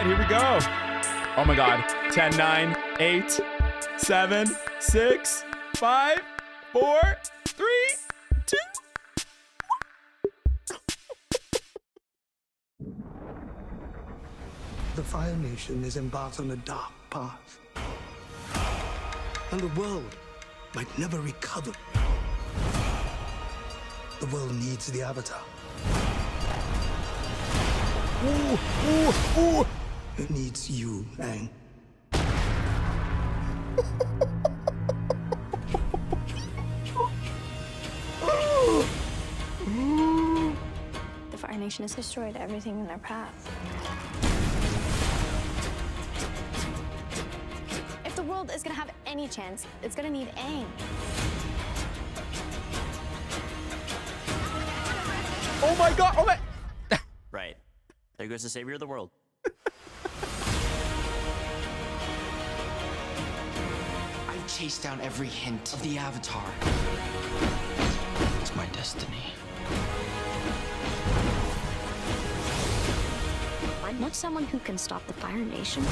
here we go. Oh my God. 10, 9, 8, 7, 6, 5, 4, 3, 2. The Fire Nation is embarked on a dark path. And the world might never recover. The world needs the Avatar. Ooh, ooh, ooh. It needs you, Aang. The Fire Nation has destroyed everything in their path. If the world is gonna have any chance, it's gonna need Aang. Oh my God. Oh my. Right. There goes the savior of the world. I've chased down every hint of the Avatar. It's my destiny. I'm not someone who can stop the Fire Nation.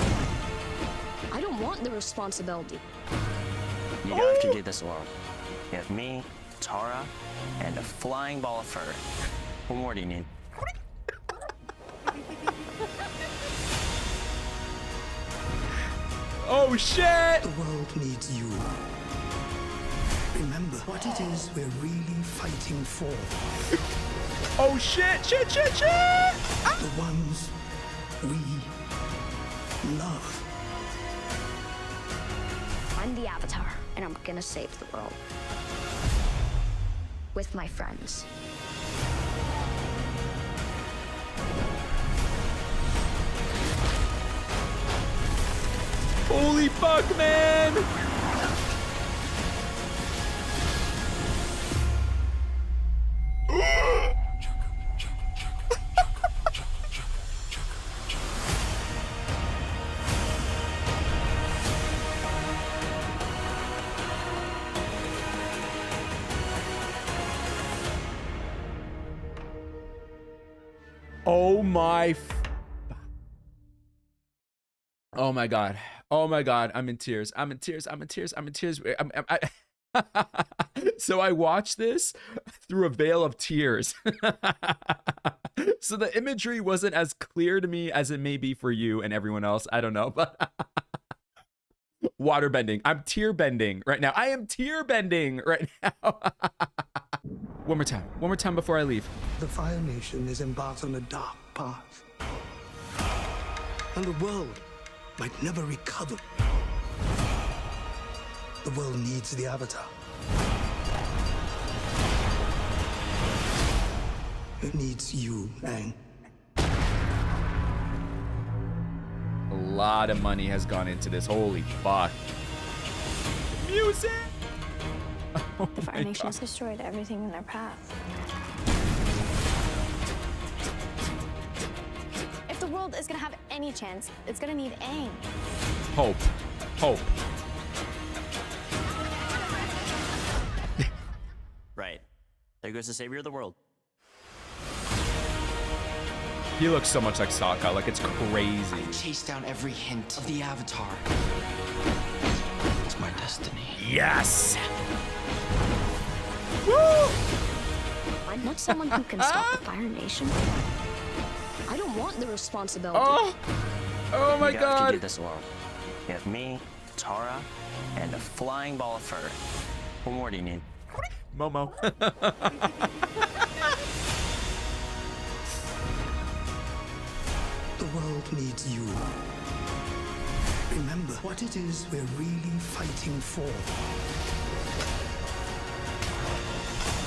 I don't want the responsibility. You don't have to do this alone. You have me, Tara, and a flying ball of fur. What more do you need? Oh shit. The world needs you. Remember what it is we're really fighting for. Oh shit, shit, shit, shit. Ah. The ones we love. I'm the Avatar, and I'm gonna save the world. With my friends. Holy fuck, man. Oh my. Oh my God. Oh my God. I'm in tears. I'm in tears. I'm in tears. I'm in tears. So I watched this through a veil of tears. So the imagery wasn't as clear to me as it may be for you and everyone else. I don't know, but water bending. I'm tear bending right now. I am tear bending right now. One more time. One more time before I leave. The Fire Nation is embarked on a dark path. And the world might never recover. The world needs the Avatar. It needs you, Aang. A lot of money has gone into this. Holy fuck. Music! Oh The Fire my Nation God. has destroyed everything in their path. If the world is gonna have any chance, it's gonna need Aang. Hope. Hope. Right. There goes the savior of the world. He looks so much like Sokka. Like, it's crazy. I've chased down every hint of the Avatar. It's my destiny. Yes! I'm not someone who can stop the Fire Nation. I don't want the responsibility. Oh! Oh my You don't have God. to do this alone. You have me, Tara, and a flying ball of fur. What more do you need? Momo. The world needs you. Remember what it is we're really fighting for.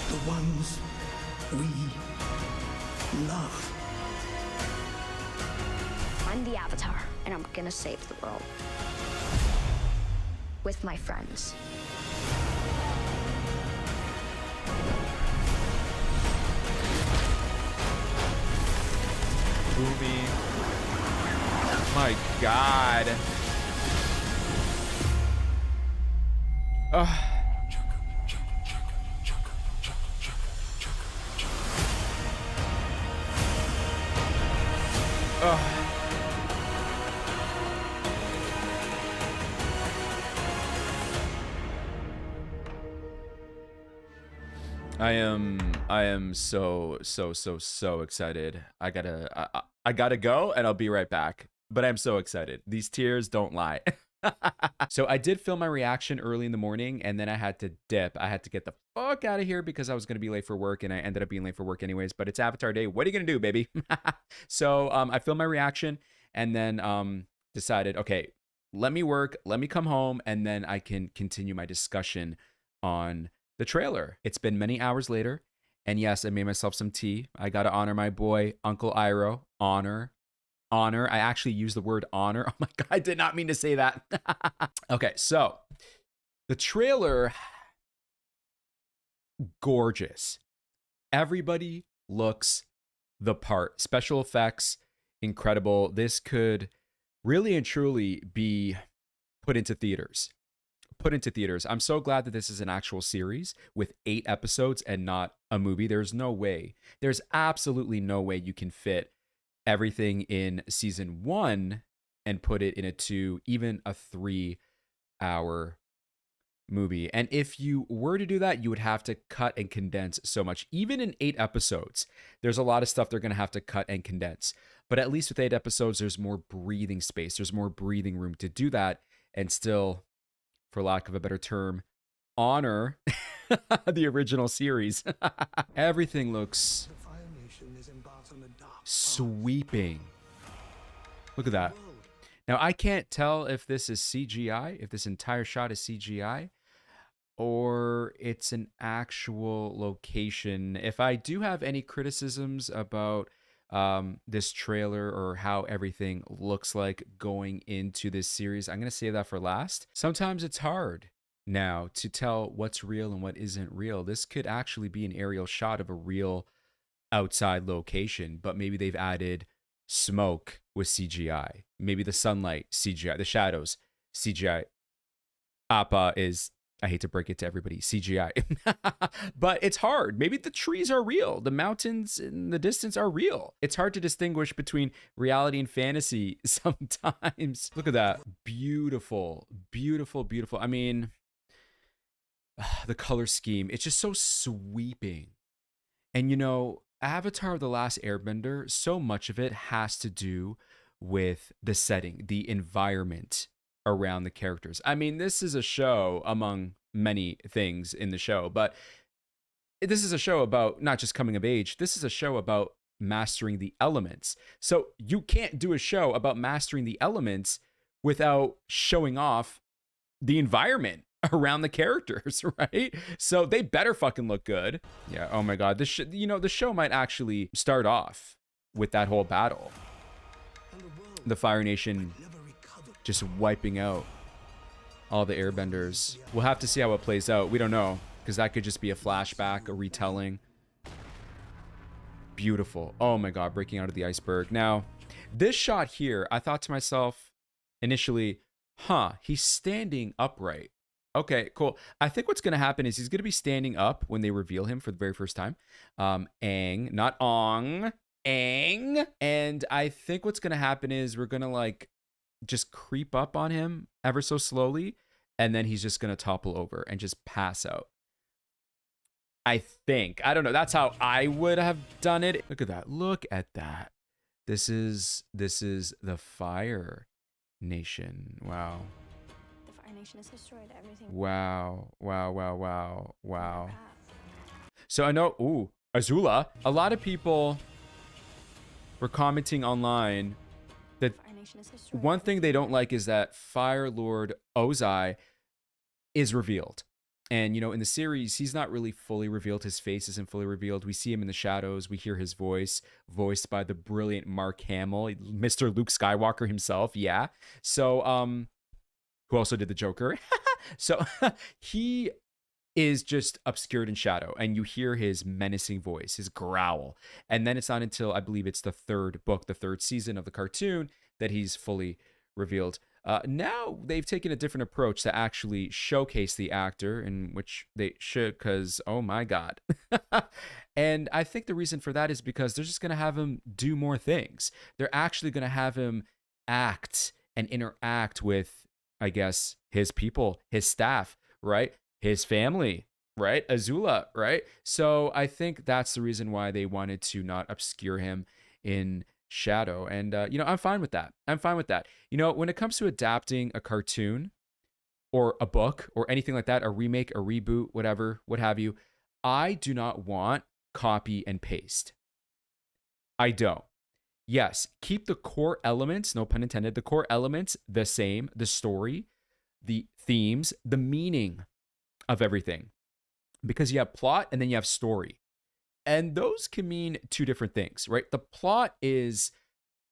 The ones we love. I'm the Avatar, and I'm gonna save the world. With my friends. Boomy. My God. Ugh. Ugh. I am so excited. I gotta go and I'll be right back. But I'm so excited. These tears don't lie. So I did film my reaction early in the morning and then I had to dip. I had to get the fuck out of here because I was gonna be late for work and I ended up being late for work anyways. But it's Avatar Day. What are you gonna do, baby? So I filmed my reaction and then decided, okay, let me work, let me come home, and then I can continue my discussion on the trailer. It's been many hours later, and yes, I made myself some tea. I gotta honor my boy, Uncle Iroh. Honor. Honor. I actually used the word honor. Oh my God, I did not mean to say that. Okay, so the trailer, gorgeous. Everybody looks the part. Special effects, incredible. This could really and truly be put into theaters. Put into theaters. I'm so glad that this is an actual series with 8 episodes and not a movie. There's no way. There's absolutely no way you can fit everything in season 1 and put it in a 2, even a 3-hour movie. And if you were to do that, you would have to cut and condense so much. Even in 8 episodes, there's a lot of stuff they're going to have to cut and condense. But at least with 8 episodes, there's more breathing space. There's more breathing room to do that and still, for lack of a better term, honor the original series. Everything looks The Fire Nation is embarked on a dark path. sweeping. Look at that. Now, I can't tell if this is CGI, if this entire shot is CGI, or it's an actual location. If I do have any criticisms about this trailer or how everything looks like going into this series, I'm going to save that for last. Sometimes it's hard now to tell what's real and what isn't real. This could actually be an aerial shot of a real outside location, but maybe they've added smoke with CGI. Maybe the sunlight, CGI. The shadows, CGI. Appa is, I hate to break it to everybody, CGI. But it's hard. Maybe the trees are real. The mountains in the distance are real. It's hard to distinguish between reality and fantasy sometimes. Look at that. Beautiful, beautiful, beautiful. I mean, the color scheme, it's just so sweeping. And you know, Avatar: The Last Airbender, so much of it has to do with the setting, the environment around the characters. I mean, this is a show among many things in the show, but this is a show about not just coming of age. This is a show about mastering the elements. So you can't do a show about mastering the elements without showing off the environment around the characters, right? So they better fucking look good. Yeah, oh my God. This the show might actually start off with that whole battle. The Fire Nation just wiping out all the airbenders. We'll have to see how it plays out. We don't know, because that could just be a flashback, a retelling. Beautiful. Oh my God, breaking out of the iceberg. Now, this shot here, I thought to myself initially, he's standing upright. Okay, cool. I think what's going to happen is he's going to be standing up when they reveal him for the very first time. Aang, not Ong. Aang. And I think what's going to happen is we're going to like just creep up on him ever so slowly, and then he's just going to topple over and just pass out. I think. I don't know. That's how I would have done it. Look at that. Look at that. This is the Fire Nation. Wow. The Fire Nation has destroyed everything. Wow. Wow, wow, wow, wow. So I know, ooh, Azula. A lot of people were commenting online that one thing they don't like is that Fire Lord Ozai is revealed. And, you know, in the series, he's not really fully revealed. His face isn't fully revealed. We see him in the shadows. We hear his voice, voiced by the brilliant Mark Hamill, Mr. Luke Skywalker himself. Yeah. So, who also did the Joker. So he is just obscured in shadow, and you hear his menacing voice, his growl. And then it's not until, I believe it's the 3rd book, the 3rd season of the cartoon, that he's fully revealed. Now they've taken a different approach to actually showcase the actor, in which they should, because, oh my God. And I think the reason for that is because they're just going to have him do more things. They're actually going to have him act and interact with, I guess, his people, his staff, right? His family, right? Azula, right? So I think that's the reason why they wanted to not obscure him in shadow. And, I'm fine with that. I'm fine with that. When it comes to adapting a cartoon or a book or anything like that, a remake, a reboot, whatever, what have you, I do not want copy and paste. I don't. Yes, keep the core elements, no pun intended, the core elements the same, the story, the themes, the meaning of everything. Because you have plot and then you have story. And those can mean two different things, right? The plot is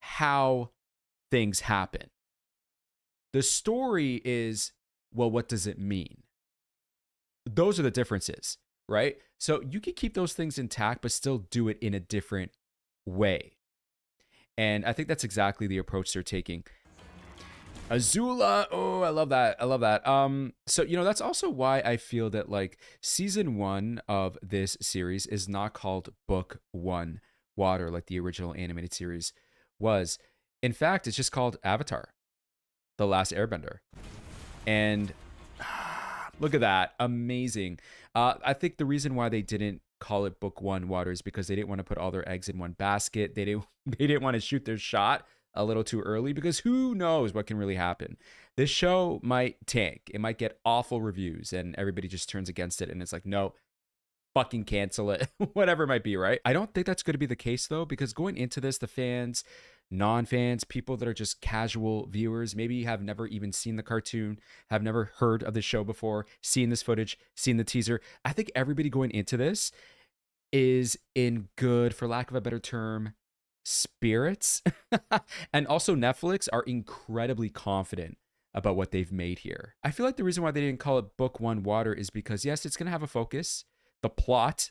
how things happen. The story is, well, what does it mean? Those are the differences, right? So you can keep those things intact, but still do it in a different way. And I think that's exactly the approach they're taking. Azula, oh, I love that. I love that. So that's also why I feel that like season 1 of this series is not called Book 1 Water like the original animated series was. In fact, it's just called Avatar, The Last Airbender. And look at that. Amazing. I think the reason why they didn't call it Book 1 Water is because they didn't want to put all their eggs in one basket. They didn't want to shoot their shot a little too early because who knows what can really happen. This show might tank. It might get awful reviews and everybody just turns against it and it's like, no, fucking cancel it. Whatever it might be, right? I don't think that's going to be the case though, because going into this, the fans, non-fans, people that are just casual viewers, maybe have never even seen the cartoon, have never heard of the show before, seen this footage, seen the teaser. I think everybody going into this is in good, for lack of a better term, spirits. And also Netflix are incredibly confident about what they've made here. I feel like the reason why they didn't call it Book 1 Water is because yes, it's going to have a focus. The plot,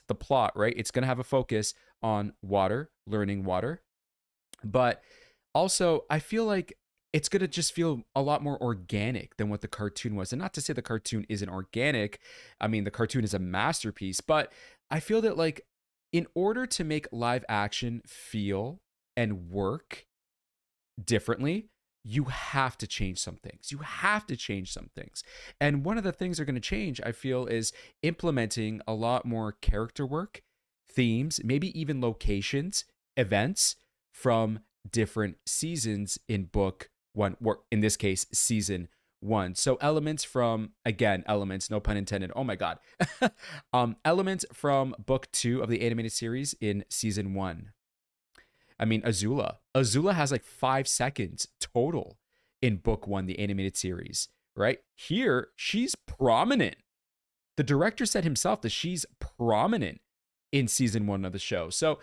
right? It's going to have a focus on water, learning water. But also, I feel like it's going to just feel a lot more organic than what the cartoon was. And not to say the cartoon isn't organic. I mean, the cartoon is a masterpiece, but I feel that like in order to make live action feel and work differently, you have to change some things. You have to change some things. And one of the things they're going to change, I feel, is implementing a lot more character work, themes, maybe even locations, events from different seasons in Book 1, or in this case, season 1. So elements from, again, elements, no pun intended. Oh my God. Elements from Book 2 of the animated series in season 1. I mean, Azula has like 5 seconds total in Book 1, the animated series, right? Here, she's prominent. The director said himself that she's prominent in season 1 of the show. So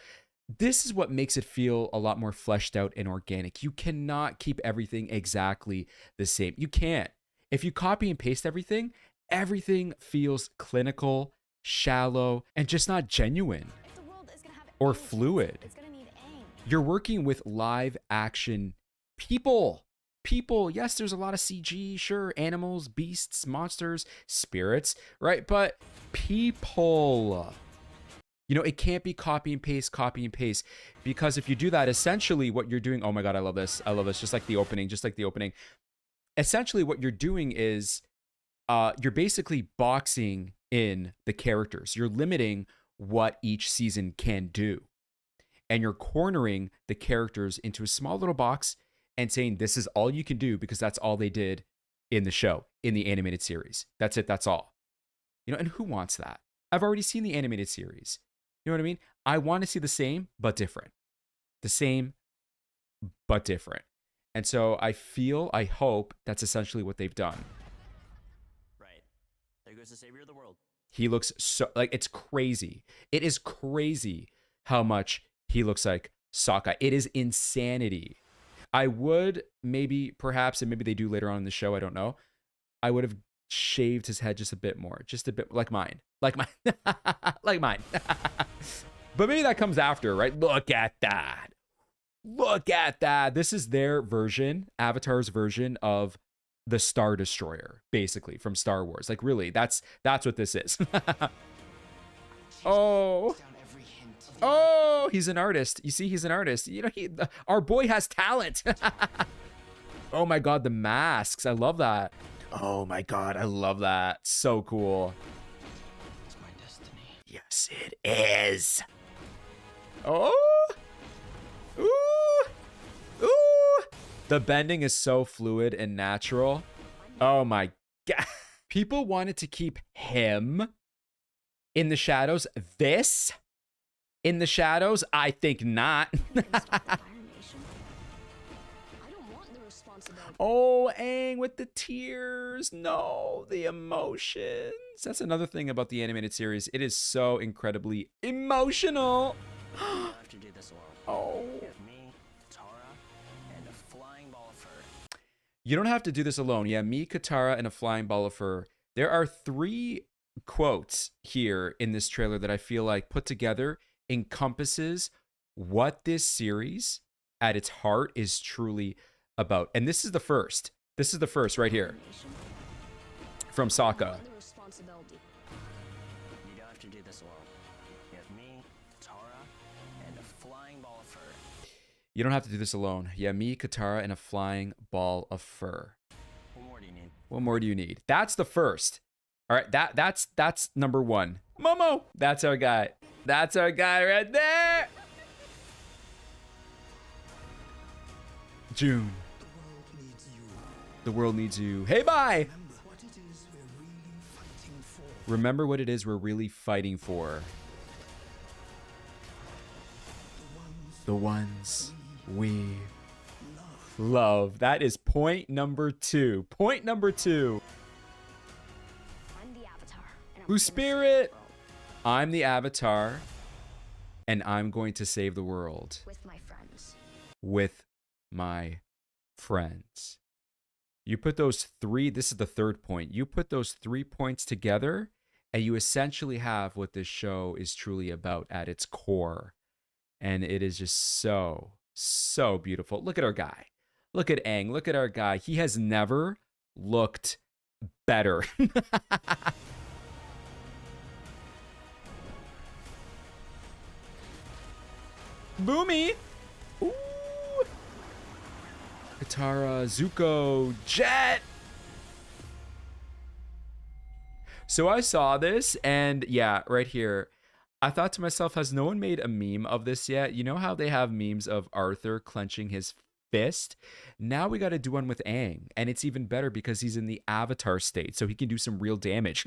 this is what makes it feel a lot more fleshed out and organic. You cannot keep everything exactly the same. You can't. If you copy and paste everything, everything feels clinical, shallow, and just not genuine or fluid. You're working with live action people. Yes, there's a lot of CG, sure, animals, beasts, monsters, spirits, right? But people. It can't be copy and paste, because if you do that, essentially what you're doing, oh my God, I love this, just like the opening. Essentially what you're doing is you're basically boxing in the characters. You're limiting what each season can do. And you're cornering the characters into a small little box and saying, this is all you can do because that's all they did in the show, in the animated series. That's it, that's all. And who wants that? I've already seen the animated series. You know what I mean? I want to see the same, but different. The same, but different. And so I hope that's essentially what they've done. Right. There goes the savior of the world. He looks so, like, it's crazy. It is crazy how much he looks like Sokka. It is insanity. I would perhaps, and maybe they do later on in the show, I don't know. I would have shaved his head just a bit more, just a bit like mine. Like mine. But maybe that comes after, right? Look at that. This is their version, Avatar's version of the Star Destroyer, basically, from Star Wars. Like, really, that's what this is. Oh, he's an artist. You see, he's an artist. Our boy has talent. Oh my God, the masks. I love that. Oh my God, I love that. So cool. Yes, it is. Oh. Ooh. Ooh. The bending is so fluid and natural. Oh my God. People wanted to keep him in the shadows. This in the shadows? I think not. Oh, Aang with the tears. No, the emotions. That's another thing about the animated series. It is so incredibly emotional. have to do this alone. Oh. You have me, Tara, and a flying ball of fur. You don't have to do this alone. Yeah, me, Katara, and a flying ball of fur. There are 3 quotes here in this trailer that I feel like put together encompasses what this series at its heart is truly about. And this is the first. This is the first right here from Sokka. You don't have to do this alone. You have me, Tara, and a flying ball of fur. You don't have to do this alone. Yeah, me, Katara, and a flying ball of fur. What more do you need? What more do you need? That's the first. All right, that's number 1. Momo, that's our guy. That's our guy right there. June. The world needs you. Hey, bye. Remember what it is we're really fighting for. The ones we love. That is point number 2. Point number 2. I'm the Avatar. And I'm Blue gonna save the Spirit. world I'm the Avatar, and I'm going to save the world with my friends. with my friends. You put those 3, this is the 3rd point. You put those 3 points together, and you essentially have what this show is truly about at its core. And it is just so, so beautiful. Look at our guy. Look at Aang. Look at our guy. He has never looked better. Boomy. Ooh. Katara, Zuko, Jet. So I saw this, and yeah, right here, I thought to myself, has no one made a meme of this yet? You know how they have memes of Arthur clenching his fist? Now we got to do one with Aang, and it's even better because he's in the Avatar state, so he can do some real damage.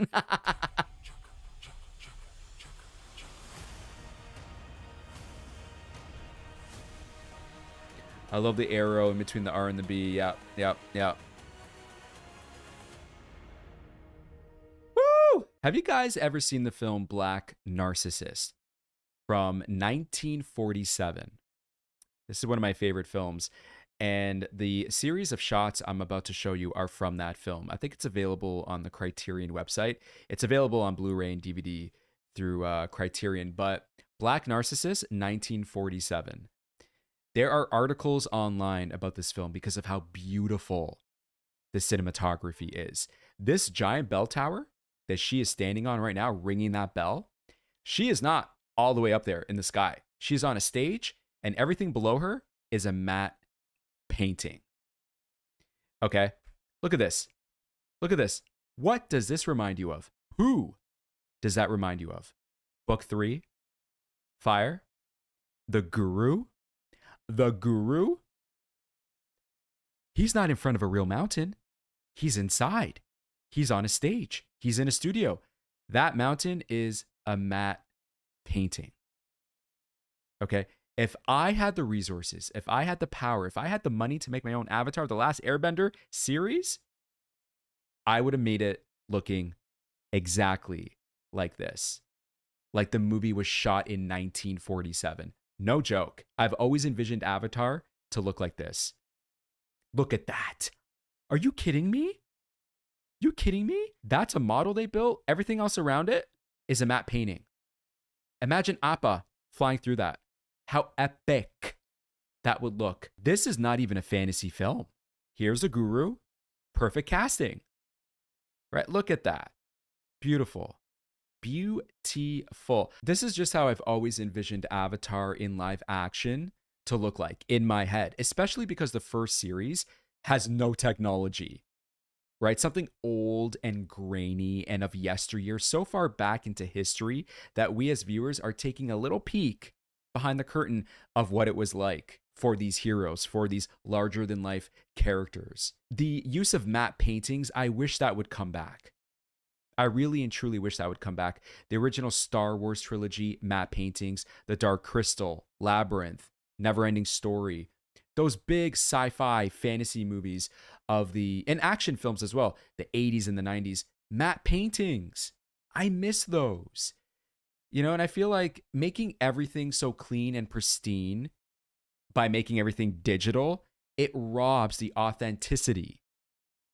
I love the arrow in between the R and the B. Yep, yep, yep. Woo! Have you guys ever seen the film Black Narcissist from 1947? This is one of my favorite films. And the series of shots I'm about to show you are from that film. I think it's available on the Criterion website. It's available on Blu-ray and DVD through Criterion. But Black Narcissist, 1947. There are articles online about this film because of how beautiful the cinematography is. This giant bell tower that she is standing on right now, ringing that bell, she is not all the way up there in the sky. She's on a stage, and everything below her is a matte painting. Okay, look at this. Look at this. What does this remind you of? Who does that remind you of? Book 3, Fire, The Guru. The Guru? He's not in front of a real mountain. He's inside. He's on a stage. He's in a studio. That mountain is a matte painting. Okay? If I had the resources, if I had the power, if I had the money to make my own Avatar, The Last Airbender series, I would have made it looking exactly like this. Like the movie was shot in 1947. No joke. I've always envisioned Avatar to look like this. Look at that. Are you kidding me? You kidding me? That's a model they built. Everything else around it is a matte painting. Imagine Appa flying through that. How epic that would look. This is not even a fantasy film. Here's a guru. Perfect casting. Right? Look at that. Beautiful. Beautiful. This is just how I've always envisioned Avatar in live action to look like in my head, especially because the first series has no technology. right? Something old and grainy and of yesteryear, so far back into history that we as viewers are taking a little peek behind the curtain of what it was like for these heroes, for these larger than life characters. The use of matte paintings, I wish that would come back. I really and truly wish that would come back. The original Star Wars trilogy, matte paintings, The Dark Crystal, Labyrinth, Neverending Story, those big sci-fi fantasy movies of and action films as well, the 80s and the 90s, matte paintings. I miss those. You know, and I feel like making everything so clean and pristine by making everything digital, it robs the authenticity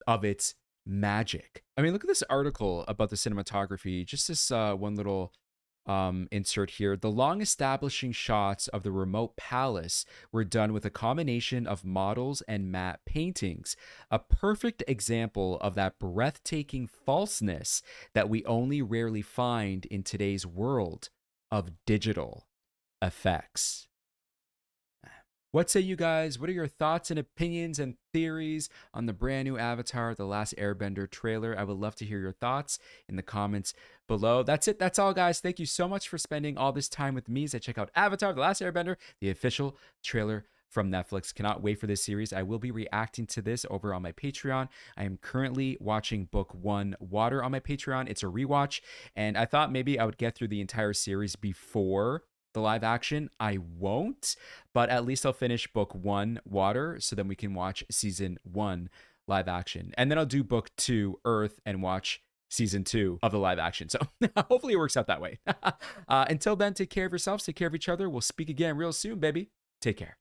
of its magic. I mean, look at this article about the cinematography. Just this one little insert here. The long establishing shots of the remote palace were done with a combination of models and matte paintings. A perfect example of that breathtaking falseness that we only rarely find in today's world of digital effects. What say you guys? What are your thoughts and opinions and theories on the brand new Avatar, The Last Airbender trailer? I would love to hear your thoughts in the comments below. That's it. That's all, guys. Thank you so much for spending all this time with me as I check out Avatar, The Last Airbender, the official trailer from Netflix. Cannot wait for this series. I will be reacting to this over on my Patreon. I am currently watching book 1, Water, on my Patreon. It's a rewatch, and I thought maybe I would get through the entire series before the live action. I won't, but at least I'll finish book 1, Water, so then we can watch season 1 live action. And then I'll do book 2, Earth, and watch season 2 of the live action. So hopefully it works out that way. Until then, take care of yourselves, take care of each other. We'll speak again real soon, baby. Take care.